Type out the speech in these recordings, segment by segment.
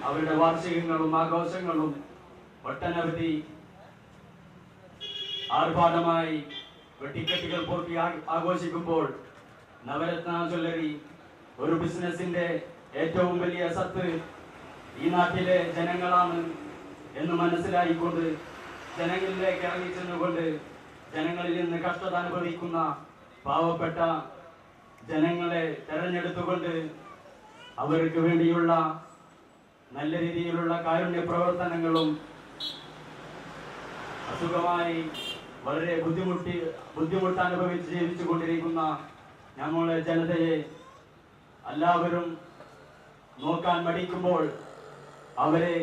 അവരുടെ വാർഷികങ്ങളും ആഘോഷങ്ങളും ഒട്ടനവധി ആർഭാടമായി വെട്ടിക്കെട്ടുകൾ പൂർത്തി ആഘോഷിക്കുമ്പോൾ നവരത്ന ജ്വല്ലറി ഒരു ബിസിനസിന്റെ ഏറ്റവും വലിയ സത്ത് ഈ നാട്ടിലെ ജനങ്ങളാണ് എന്ന് മനസ്സിലായിക്കൊണ്ട് ജനങ്ങളിലേക്ക് ഇറങ്ങിച്ചെന്നുകൊണ്ട് ജനങ്ങളിൽ നിന്ന് കഷ്ടത അനുഭവിക്കുന്ന പാവപ്പെട്ട ജനങ്ങളെ തെരഞ്ഞെടുത്തുകൊണ്ട് അവർക്ക് വേണ്ടിയുള്ള നല്ല രീതിയിലുള്ള കാരുണ്യ പ്രവർത്തനങ്ങളും അസുഖമായി വളരെ ബുദ്ധിമുട്ട് അനുഭവിച്ച് ജീവിച്ചു കൊണ്ടിരിക്കുന്ന ഞങ്ങളുടെ ജനതയെ എല്ലാവരും നോക്കാൻ മടിക്കുമ്പോൾ അവരെ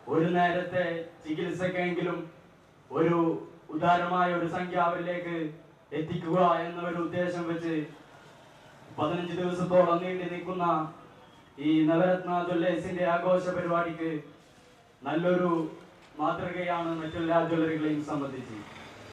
ഒരു നേരത്തെ ചികിത്സക്കെങ്കിലും ഒരു ഉദാരമായ ഒരു സംഖ്യ അവരിലേക്ക് എത്തിക്കുക എന്ന ഒരു ഉദ്ദേശം വെച്ച് 15 ദിവസത്തോളം നീണ്ടു നിൽക്കുന്ന ഈ നവരത്ന ജ്വല്ലേഴ്സിന്റെ ആഘോഷ പരിപാടിക്ക് നല്ലൊരു മാതൃകയാണ് മറ്റെല്ലാ ജ്വല്ലറികളെയും സംബന്ധിച്ച്.